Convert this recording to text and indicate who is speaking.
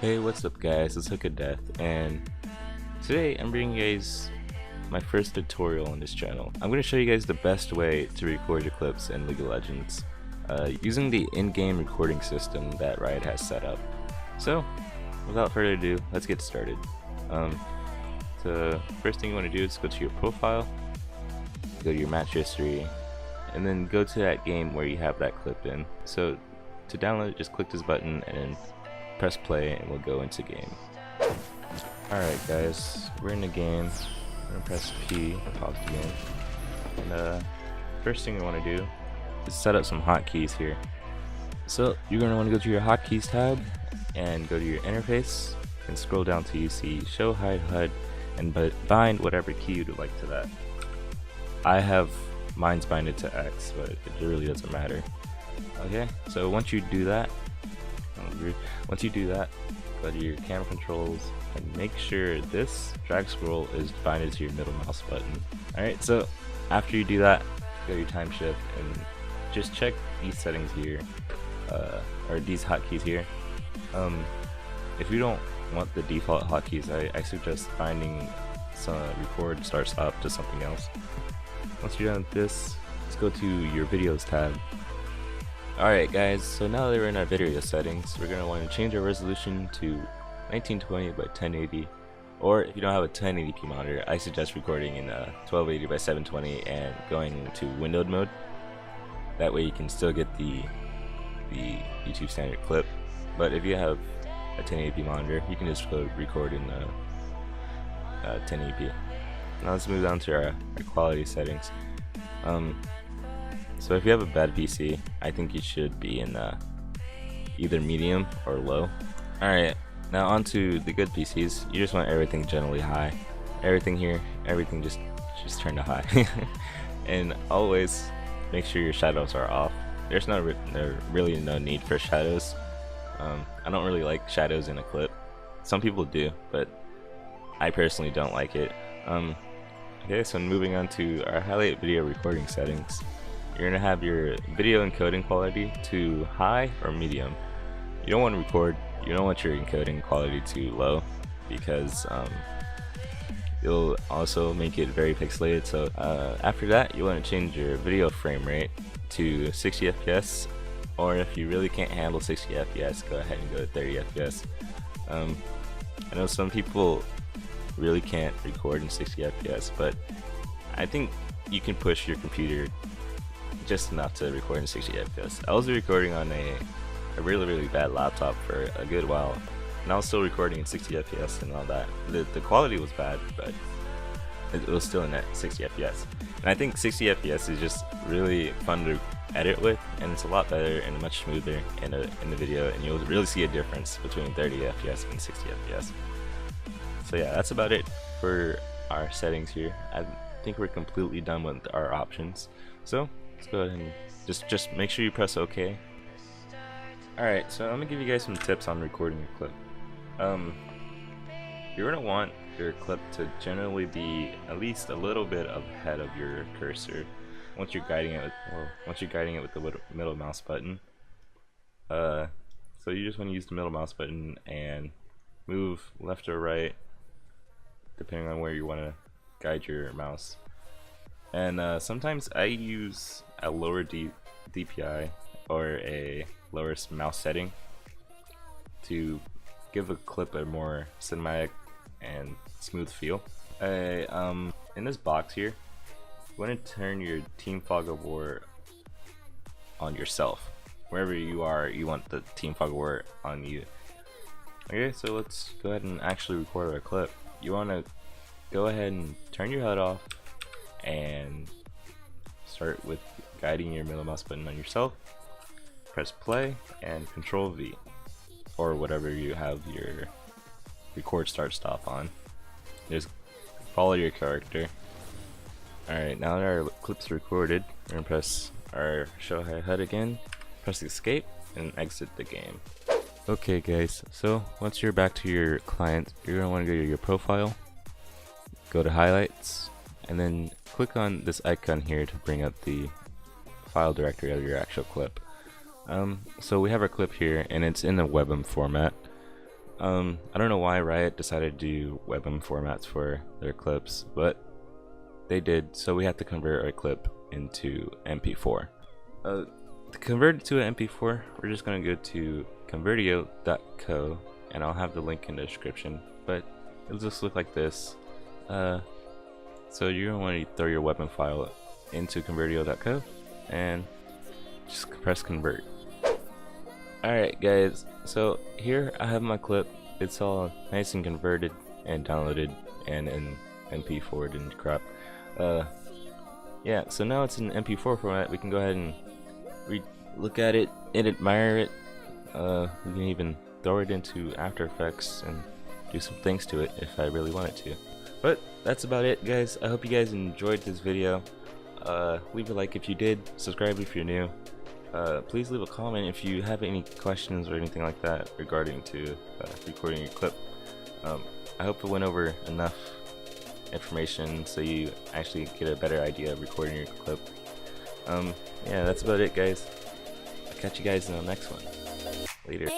Speaker 1: Hey, what's up guys, it's Hook of Death, and today I'm bringing you guys my first tutorial on this channel. I'm going to show you guys the best way to record your clips in League of Legends using the in-game recording system that Riot has set up. So, without further ado, let's get started. The first thing you want to do is go to your profile, go to your match history, and then go to that game where you have that clip in. So, to download it, just click this button and then press play and we'll go into game. Alright guys, we're in the game. I'm gonna press P or pause the game. And first thing you want to do is set up some hotkeys here. So you're gonna want to go to your hotkeys tab and go to your interface and scroll down till you see show, hide, HUD, and bind whatever key you'd like to that. I have mine's binded to X, but it really doesn't matter. Okay, so once you do that, go to your camera controls and make sure this drag scroll is binded to your middle mouse button. Alright, so after you do that, go to your time shift and just check these settings here, or these hotkeys here. If you don't want the default hotkeys, I suggest binding some record, start, stop to something else. Once you're done with this, let's go to your videos tab. Alright guys, so now that we're in our video settings, we're going to want to change our resolution to 1920 by 1080, or if you don't have a 1080p monitor, I suggest recording in 1280 by 720 and going to windowed mode. That way you can still get the YouTube standard clip, but if you have a 1080p monitor, you can just go record in 1080p. Now let's move down to our quality settings. So if you have a bad PC, I think you should be in either medium or low. Alright, now onto the good PCs. You just want everything generally high. Everything here, everything just turn to high. And always make sure your shadows are off. There's really no need for shadows. I don't really like shadows in a clip. Some people do, but I personally don't like it. Okay, so moving on to our highlight video recording settings. You're going to have your video encoding quality to high or medium. You don't want to record, you don't want your encoding quality too low, because it'll also make it very pixelated. So after that, you want to change your video frame rate to 60 FPS, or if you really can't handle 60 FPS, go ahead and go to 30 FPS. I know some people really can't record in 60 FPS, but I think you can push your computer just enough to record in 60 FPS. I was recording on a really bad laptop for a good while, and I was still recording in 60 FPS and all that. The quality was bad, but it was still in at 60 FPS. And I think 60 FPS is just really fun to edit with, and it's a lot better and much smoother in the video, and you'll really see a difference between 30 FPS and 60 FPS. So yeah, that's about it for our settings here. I think we're completely done with our options. So let's go ahead and just make sure you press OK. Alright, so I'm gonna give you guys some tips on recording your clip. You're gonna want your clip to generally be at least a little bit ahead of your cursor once you're guiding it with the middle mouse button. So you just want to use the middle mouse button and move left or right depending on where you want to guide your mouse. And sometimes I use a lower DPI or a lower mouse setting to give a clip a more cinematic and smooth feel. In this box here, you want to turn your Team Fog of War on yourself. Wherever you are, you want the Team Fog of War on you. Okay, so let's go ahead and actually record our clip. You want to go ahead and turn your HUD off and start with guiding your middle mouse button on yourself. Press play and Control V, or whatever you have your record, start, stop on. Just follow your character. Alright, now that our clip's recorded, we're gonna press our show hide HUD again, press escape, and exit the game. Okay guys, so once you're back to your client, you're gonna want to go to your profile, go to highlights, and then click on this icon here to bring up the file directory of your actual clip. So we have our clip here, and it's in a WebM format. I don't know why Riot decided to do WebM formats for their clips, but they did, so we have to convert our clip into MP4. To convert it to an MP4, we're just going to go to convertio.co, and I'll have the link in the description, but it'll just look like this. So you're going to want to throw your WebM file into convertio.co and just press convert. Alright guys, so here I have my clip. It's all nice and converted and downloaded and in MP4 didn't crop. Yeah, so now it's in MP4 format. We can go ahead and look at it and admire it. We can even throw it into After Effects and do some things to it if I really wanted to. But that's about it, guys. I hope you guys enjoyed this video. Leave a like if you did, subscribe if you're new. Please leave a comment if you have any questions or anything like that regarding to recording your clip. I hope it went over enough information so you actually get a better idea of recording your clip. Yeah, that's about it, guys. I'll catch you guys in the next one. Later.